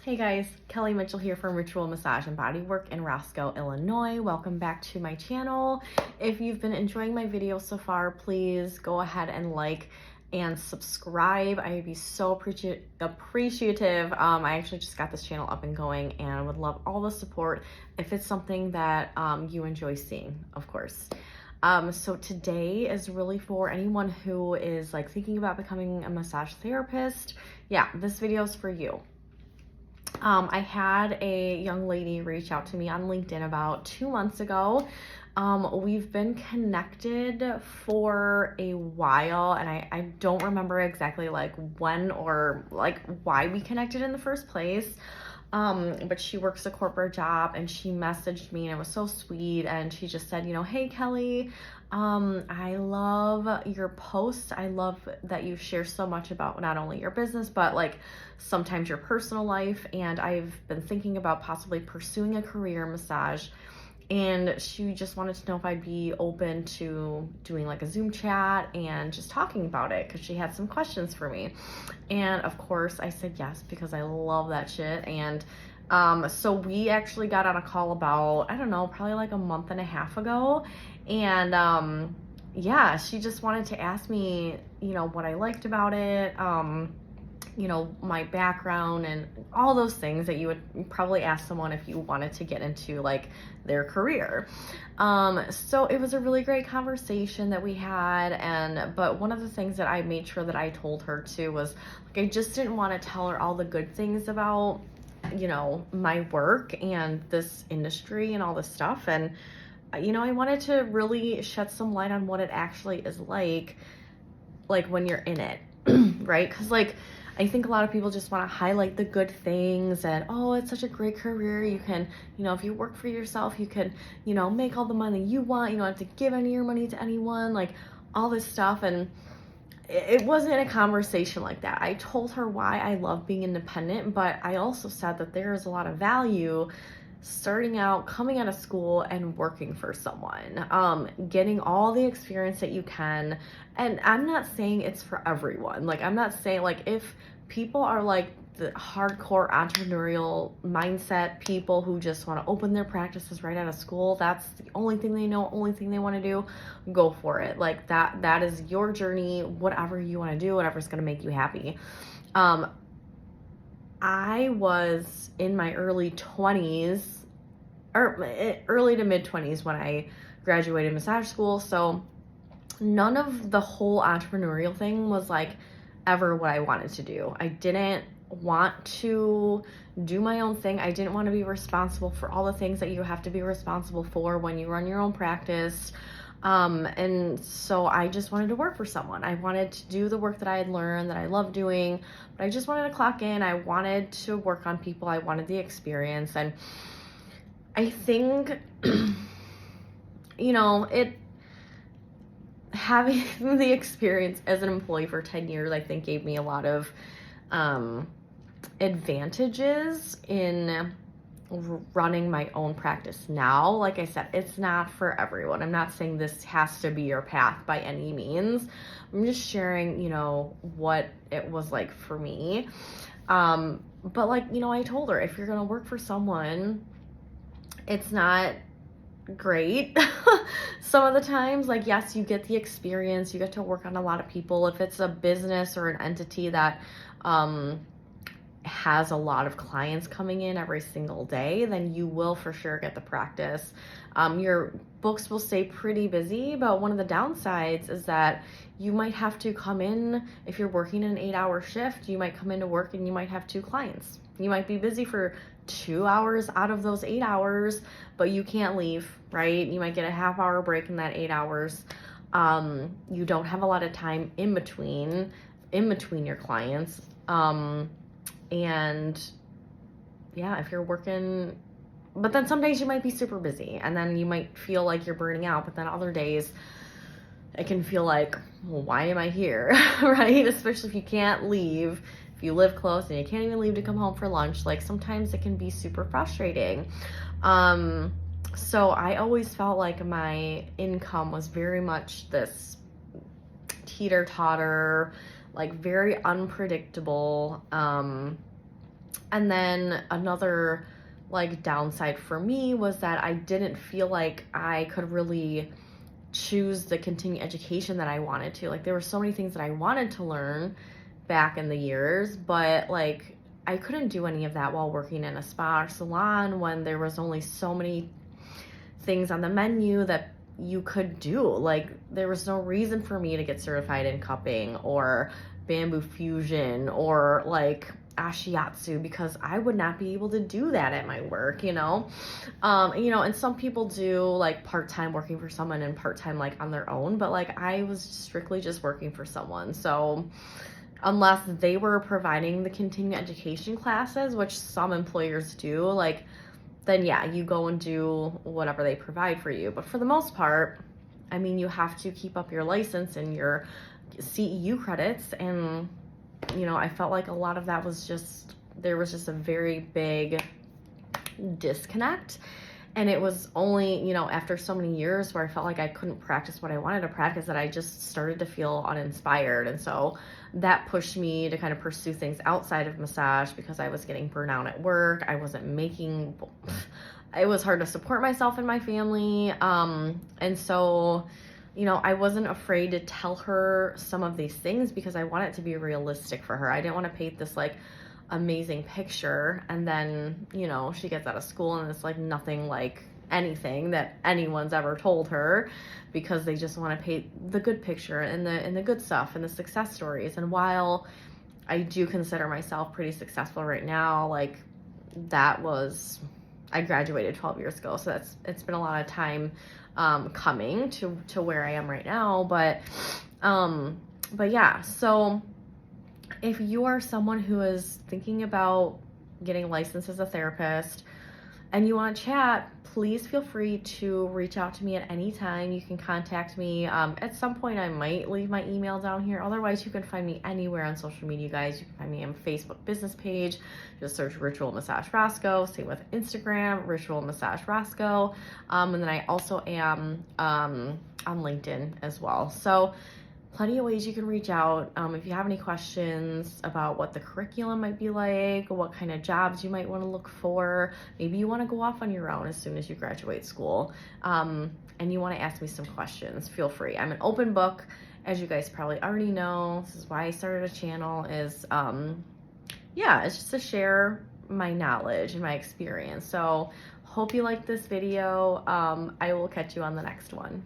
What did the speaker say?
Hey guys, Kelly Mitchell here from Ritual Massage and Bodywork in Roscoe, Illinois. Welcome back to my channel. If you've been enjoying my videos so far, please go ahead and like and subscribe. I'd be so appreciative. I actually just got this channel up and going and would love all the support if it's something that you enjoy seeing, of course. So today is really for anyone who is like thinking about becoming a massage therapist. Yeah, this video is for you. I had a young lady reach out to me on LinkedIn about 2 months ago. We've been connected for a while, and I don't remember exactly like when or like why we connected in the first place. But she works a corporate job and she messaged me and it was so sweet. And she just said, hey, Kelly, I love your posts. I love that you share so much about not only your business, but like sometimes your personal life. And I've been thinking about possibly pursuing a career in massage. And she just wanted to know if I'd be open to doing like a Zoom chat and just talking about it because she had some questions for me. And of course I said yes because I love that shit. And so we actually got on a call about, I don't know, probably like a month and a half ago. And yeah, she just wanted to ask me, what I liked about it. My background and all those things that you would probably ask someone if you wanted to get into like their career. So it was a really great conversation that we had. But one of the things that I made sure that I told her too was like, I just didn't want to tell her all the good things about, my work and this industry and all this stuff. And, I wanted to really shed some light on what it actually is like when you're in it, right? Because like, I think a lot of people just want to highlight the good things and, oh, it's such a great career. You can, if you work for yourself, you can, make all the money you want. You don't have to give any of your money to anyone, like all this stuff. And it wasn't a conversation like that. I told her why I love being independent, but I also said that there is a lot of value starting out, coming out of school and working for someone, getting all the experience that you can. And I'm not saying it's for everyone. Like, I'm not saying like if people are like the hardcore entrepreneurial mindset people who just want to open their practices right out of school, that's the only thing they know, only thing they want to do, go for it. Like that is your journey, whatever you want to do, whatever's going to make you happy. I was in my early 20s or early to mid 20s when I graduated massage school. So none of the whole entrepreneurial thing was like ever what I wanted to do. I didn't want to do my own thing. I didn't want to be responsible for all the things that you have to be responsible for when you run your own practice. And so I just wanted to work for someone. I wanted to do the work that I had learned that I love doing, but I just wanted to clock in. I wanted to work on people. I wanted the experience. And I think, having the experience as an employee for 10 years, I think gave me a lot of, advantages in running my own practice now. Like I said, it's not for everyone. I'm not saying this has to be your path by any means. I'm just sharing, what it was like for me. But like, I told her, if you're going to work for someone, it's not great. Some of the times, like, yes, you get the experience, you get to work on a lot of people. If it's a business or an entity that, has a lot of clients coming in every single day, then you will for sure get the practice. Your books will stay pretty busy, but one of the downsides is that you might have to come in, if you're working an 8-hour shift, you might come into work and you might have 2 clients. You might be busy for 2 hours out of those 8 hours, but you can't leave, right? You might get a half-hour break in that 8 hours. You don't have a lot of time in between your clients. And yeah, if you're working, but then some days you might be super busy and then you might feel like you're burning out, but then other days it can feel like, well, why am I here? Right? Especially if you can't leave, if you live close and you can't even leave to come home for lunch, like sometimes it can be super frustrating. So I always felt like my income was very much this teeter-totter, like very unpredictable. And then another like downside for me was that I didn't feel like I could really choose the continuing education that I wanted to. Like there were so many things that I wanted to learn back in the years, but like I couldn't do any of that while working in a spa or salon when there was only so many things on the menu that you could do. Like there was no reason for me to get certified in cupping or bamboo fusion or like ashiatsu, because I would not be able to do that at my work, you know? And some people do like part-time working for someone and part-time like on their own, but like I was strictly just working for someone. So unless they were providing the continuing education classes, which some employers do, like then yeah, you go and do whatever they provide for you. But for the most part, I mean, you have to keep up your license and your CEU credits. And, I felt like a lot of that was there was just a very big disconnect. And it was only, after so many years where I felt like I couldn't practice what I wanted to practice that I just started to feel uninspired. And so that pushed me to kind of pursue things outside of massage because I was getting burnt out at work. I wasn't making, it was hard to support myself and my family. And so, I wasn't afraid to tell her some of these things because I want it to be realistic for her. I didn't want to paint this like amazing picture and then she gets out of school and it's like nothing like anything that anyone's ever told her, because they just want to paint the good picture and the good stuff and the success stories. And while I do consider myself pretty successful right now, like I graduated 12 years ago, so it's been a lot of time coming to where I am right now. But yeah, so if you are someone who is thinking about getting licensed as a therapist and you want to chat, please feel free to reach out to me at any time. You can contact me. At some point, I might leave my email down here. Otherwise, you can find me anywhere on social media, guys. You can find me on Facebook business page. Just search Ritual Massage Roscoe. Same with Instagram, Ritual Massage Roscoe. And then I also am on LinkedIn as well. So plenty of ways you can reach out. If you have any questions about what the curriculum might be like, what kind of jobs you might want to look for, maybe you want to go off on your own as soon as you graduate school, and you want to ask me some questions, feel free. I'm an open book, as you guys probably already know. This is why I started a channel, is it's just to share my knowledge and my experience. So hope you liked this video. I will catch you on the next one.